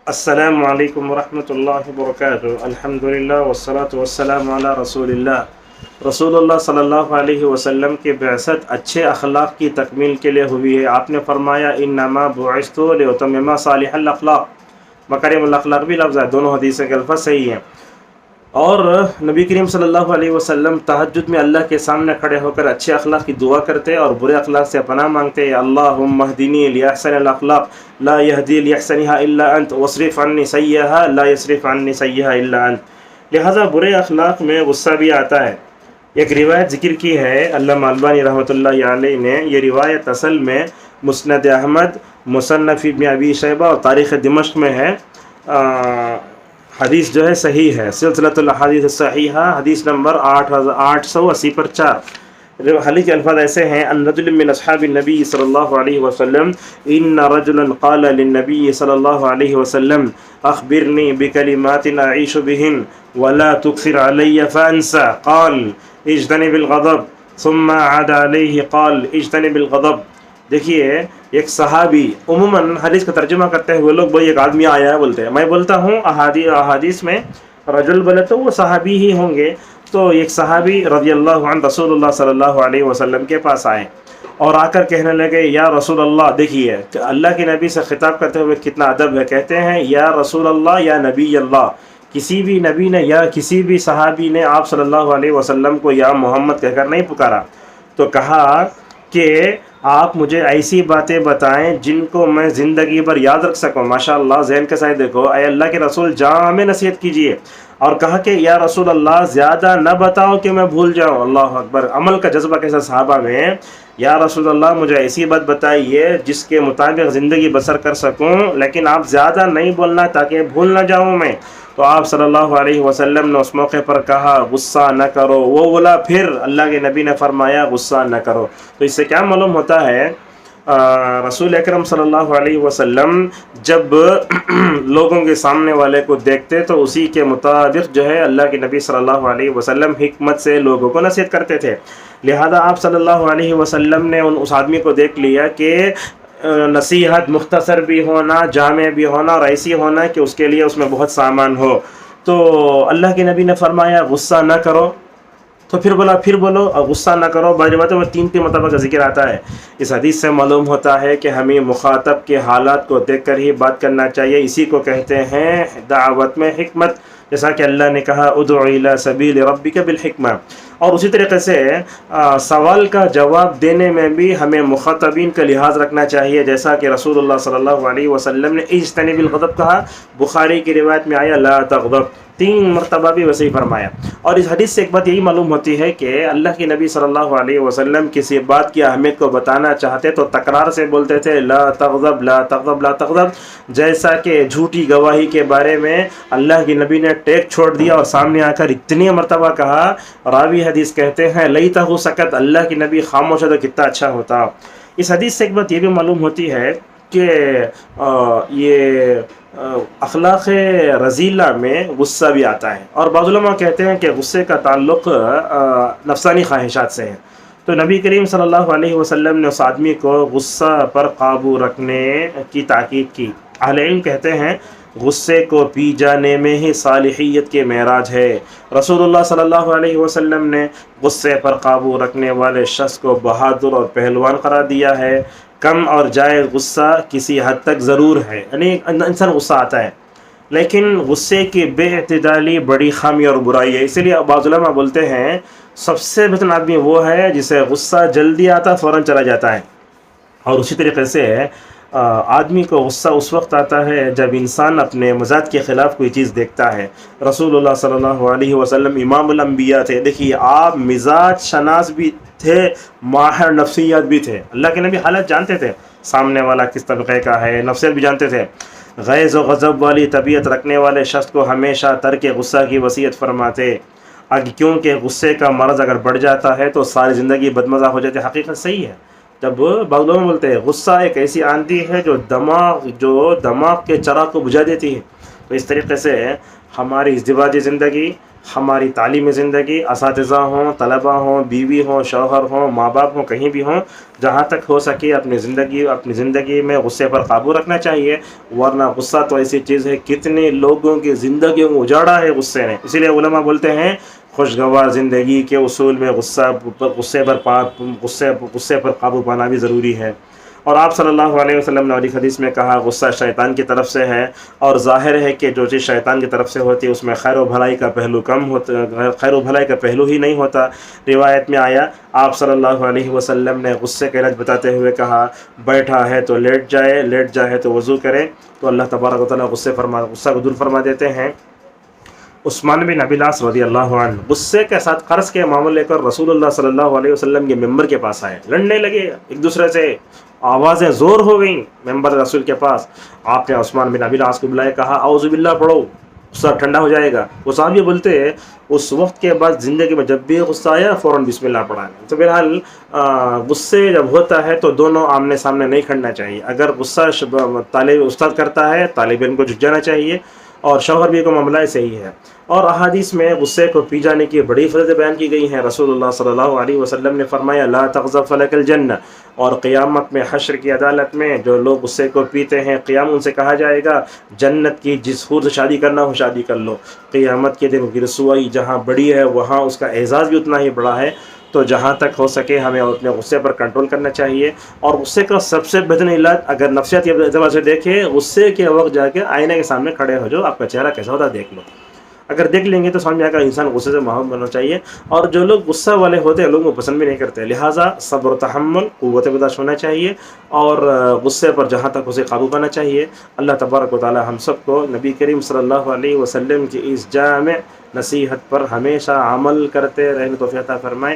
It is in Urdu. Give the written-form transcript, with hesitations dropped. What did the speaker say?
السلام علیکم ورحمۃ اللہ وبرکاتہ۔ الحمدللہ والصلاۃ والسلام علی رسول اللہ۔ رسول اللہ صلی اللہ علیہ وسلم کی بعثت اچھے اخلاق کی تکمیل کے لیے ہوئی ہے۔ آپ نے فرمایا انما بعثت لاتمم صالح الاخلاق، مکارم الاخلاق بھی لفظ ہے، دونوں حدیث کے الفاظ صحیح ہیں۔ اور نبی کریم صلی اللہ علیہ وسلم تہجد میں اللہ کے سامنے کھڑے ہو کر اچھے اخلاق کی دعا کرتے اور برے اخلاق سے پناہ مانگتے۔ اللہم اہدنی لاحسن الاخلاق لا یہدی لاحسنها الا انت واصرف عنی سیئها لا یصرف عنی سیئها الا انت۔ لہذا برے اخلاق میں غصہ بھی آتا ہے۔ ایک روایت ذکر کی ہے علامہ البانی رحمۃ اللہ علیہ نے، یہ روایت اصل میں مسند احمد، مصنف ابن ابی شیبہ اور تاریخ دمشق میں ہے۔ حدیث جو ہے صحیح ہے، سلسلۃ الاحادیث الصحیحہ، حدیث نمبر 880 پر 4۔ حدیث کے الفاظ ایسے ہیں: ان رجل من اصحاب النبی صلی اللہ علیہ وسلم ان رجلا قال للنبی صلی اللہ علیہ وسلم اخبرنی بکلمات اعیش بہن ولا تکثر علی فانسى قال اجتنب الغضب ثم عاد علیہ قال اجتنب الغضب۔ دیکھیے، ایک صحابی، عموماً حدیث کا ترجمہ کرتے ہوئے لوگ بھائی ایک آدمی آیا ہے بولتے ہیں، میں بولتا ہوں احادیث میں رجل بولے تو وہ صحابی ہی ہوں گے۔ تو ایک صحابی رضی اللہ عنہ رسول اللہ صلی اللہ علیہ وسلم کے پاس آئے اور آ کر کہنے لگے یا رسول اللہ۔ دیکھیے کہ اللہ کے نبی سے خطاب کرتے ہوئے کتنا ادب ہے، کہتے ہیں یا رسول اللہ یا نبی اللہ۔ کسی بھی نبی نے یا کسی بھی صحابی نے آپ صلی اللہ علیہ وسلم کو یا محمد کہہ کر نہیں پکارا، تو کہا کہ آپ مجھے ایسی باتیں بتائیں جن کو میں زندگی بھر یاد رکھ سکوں۔ ماشاءاللہ، ذہن کے ساتھ دیکھو، اے اللہ کے رسول جامع نصیحت کیجئے۔ اور کہا کہ یا رسول اللہ زیادہ نہ بتاؤ کہ میں بھول جاؤں۔ اللہ اکبر، عمل کا جذبہ کیسا صحابہ میں۔ یا رسول اللہ مجھے ایسی بات بتائیے جس کے مطابق زندگی بسر کر سکوں، لیکن آپ زیادہ نہیں بولنا تاکہ بھول نہ جاؤں میں۔ تو آپ صلی اللہ علیہ وسلم نے اس موقع پر کہا غصہ نہ کرو۔ وہ بولا، پھر اللہ کے نبی نے فرمایا غصہ نہ کرو۔ تو اس سے کیا معلوم ہوتا ہے، رسول اکرم صلی اللہ علیہ وسلم جب لوگوں کے سامنے والے کو دیکھتے تو اسی کے مطابق جو ہے اللہ کے نبی صلی اللہ علیہ وسلم حکمت سے لوگوں کو نصیحت کرتے تھے۔ لہذا آپ صلی اللہ علیہ وسلم نے اس آدمی کو دیکھ لیا کہ نصیحت مختصر بھی ہونا، جامع بھی ہونا اور ایسی ہونا کہ اس کے لیے اس میں بہت سامان ہو۔ تو اللہ کے نبی نے فرمایا غصہ نہ کرو، تو پھر بولا پھر بولو غصہ نہ کرو۔ بعض روایتوں میں 3 مرتبہ کا ذکر آتا ہے۔ اس حدیث سے معلوم ہوتا ہے کہ ہمیں مخاطب کے حالات کو دیکھ کر ہی بات کرنا چاہیے۔ اسی کو کہتے ہیں دعوت میں حکمت، جیسا کہ اللہ نے کہا ادع الی سبیل ربک بالحکمہ۔ اور اسی طریقے سے سوال کا جواب دینے میں بھی ہمیں مخاطبین کا لحاظ رکھنا چاہیے، جیسا کہ رسول اللہ صلی اللہ علیہ وسلم نے اجتنب الغضب کہا، بخاری کی روایت میں آیا لا تغضب، 3 مرتبہ بھی ویسے ہی فرمایا۔ اور اس حدیث سے ایک بات یہی معلوم ہوتی ہے کہ اللہ کے نبی صلی اللہ علیہ وسلم کسی بات کی اہمیت کو بتانا چاہتے تو تکرار سے بولتے تھے لا تغضب لا تغضب لا تغضب، جیسا کہ جھوٹی گواہی کے بارے میں اللہ کے نبی نے ٹیک چھوڑ دیا اور سامنے آ کر اتنی مرتبہ کہا۔ راوی حدیث کہتے ہیں لیتہ سکت، اللہ کے نبی خاموش ہے تو کتنا اچھا ہوتا۔ اس حدیث سے ایک بات یہ بھی معلوم ہوتی ہے کہ یہ اخلاق رذیلہ میں غصہ بھی آتا ہے، اور بعض علماء کہتے ہیں کہ غصے کا تعلق نفسانی خواہشات سے ہے۔ تو نبی کریم صلی اللہ علیہ وسلم نے اس آدمی کو غصہ پر قابو رکھنے کی تاکید کی۔ اہل علم کہتے ہیں غصے کو پی جانے میں ہی صالحیت کے معراج ہے۔ رسول اللہ صلی اللہ علیہ وسلم نے غصے پر قابو رکھنے والے شخص کو بہادر اور پہلوان قرار دیا ہے۔ کم اور جائز غصہ کسی حد تک ضرور ہے، یعنی انسان غصہ آتا ہے، لیکن غصے کی بے اعتدالی بڑی خامی اور برائی ہے۔ اسی لیے بعض علماء بولتے ہیں سب سے بہترین آدمی وہ ہے جسے غصہ جلدی آتا فوراً چلا جاتا ہے۔ اور اسی طریقے سے آدمی کو غصہ اس وقت آتا ہے جب انسان اپنے مزاج کے خلاف کوئی چیز دیکھتا ہے۔ رسول اللہ صلی اللہ علیہ وسلم امام الانبیاء تھے، دیکھیے آپ مزاج شناس بھی تھے، ماہر نفسیات بھی تھے۔ اللہ کے نبی حالت جانتے تھے، سامنے والا کس طبقے کا ہے، نفسیات بھی جانتے تھے۔ غیظ و غضب والی طبیعت رکھنے والے شخص کو ہمیشہ ترک غصہ کی وصیت فرماتے، کیونکہ غصے کا مرض اگر بڑھ جاتا ہے تو ساری زندگی بدمزہ ہو جاتی ہے۔ حقیقت صحیح ہے۔ جب بعض لوگ بولتے ہیں غصہ ایک ایسی آندھی ہے جو دماغ کے چراغ کو بجھا دیتی ہے۔ تو اس طریقے سے ہماری ازدواجی زندگی، ہماری تعلیمی زندگی، اساتذہ ہوں، طلبہ ہوں، بیوی ہوں، شوہر ہوں، ماں باپ ہوں، کہیں بھی ہوں، جہاں تک ہو سکے اپنی زندگی میں غصے پر قابو رکھنا چاہیے، ورنہ غصہ تو ایسی چیز ہے کتنے لوگوں کی زندگیوں کو اجاڑا ہے غصے نے۔ اسی لیے علماء بولتے ہیں خوشگوار زندگی کے اصول میں غصے پر قابو پانا بھی ضروری ہے۔ اور آپ صلی اللہ علیہ وسلم نے ایک حدیث میں کہا غصہ شیطان کی طرف سے ہے، اور ظاہر ہے کہ جو چیز شیطان کی طرف سے ہوتی ہے اس میں خیر و بھلائی کا پہلو کم ہوتا، خیر و بھلائی کا پہلو ہی نہیں ہوتا۔ روایت میں آیا آپ صلی اللہ علیہ وسلم نے غصے کا علاج بتاتے ہوئے کہا بیٹھا ہے تو لیٹ جائے تو وضو کرے، تو اللہ تبارک و تعالیٰ غصہ کو دور فرما دیتے ہیں۔ عثمان بن ابی العاص رضی اللہ عنہ غصے کے ساتھ قرض کے معاملے لے کر رسول اللہ صلی اللہ علیہ وسلم کے ممبر کے پاس آئے، لڑنے لگے ایک دوسرے سے، آوازیں زور ہو گئیں ممبر رسول کے پاس۔ آپ نے عثمان بن ابی العاص کو بلایا، کہا اعوذ باللہ پڑھو، غصہ ٹھنڈا ہو جائے گا۔ وہ صحابی بولتے ہیں اس وقت کے بعد زندگی میں جب بھی غصہ آیا فوراً بسم اللہ پڑھا۔ تو بہرحال غصے جب ہوتا ہے تو دونوں آمنے سامنے نہیں کھڑنا چاہیے۔ اگر غصہ طالب استاد کرتا ہے طالب علم کو جھک جانا چاہیے، اور شوہر بھی کو معاملہ صحیح ہے۔ اور احادیث میں غصے کو پی جانے کی بڑی فضیلتیں بیان کی گئی ہیں۔ رسول اللہ صلی اللہ علیہ وسلم نے فرمایا لا تغضب فلک الجنہ، اور قیامت میں حشر کی عدالت میں جو لوگ غصے کو پیتے ہیں قیام ان سے کہا جائے گا جنت کی جس حور سے شادی کرنا ہو شادی کر لو۔ قیامت کے دن کی رسوائی جہاں بڑی ہے وہاں اس کا اعزاز بھی اتنا ہی بڑا ہے۔ تو جہاں تک ہو سکے ہمیں اپنے غصے پر کنٹرول کرنا چاہیے، اور غصے کا سب سے بہترین علاج اگر نفسیاتی اعتبار سے دیکھیں، غصے کے وقت جا کے آئینے کے سامنے کھڑے ہو جاؤ، آپ کا چہرہ کیسا ہوتا دیکھ لو۔ اگر دیکھ لیں گے تو سمجھ میں آئے گا انسان غصے سے محبت بننا چاہیے۔ اور جو لوگ غصہ والے ہوتے ہیں لوگوں کو پسند بھی نہیں کرتے، لہٰذا صبر و تحمل، قوت برداشت ہونا چاہیے، اور غصے پر جہاں تک اسے قابو پانا چاہیے۔ اللہ تبارک و تعالی ہم سب کو نبی کریم صلی اللہ علیہ وسلم کی اس جامع نصیحت پر ہمیشہ عمل کرتے رہنے توفیق عطا فرمائے۔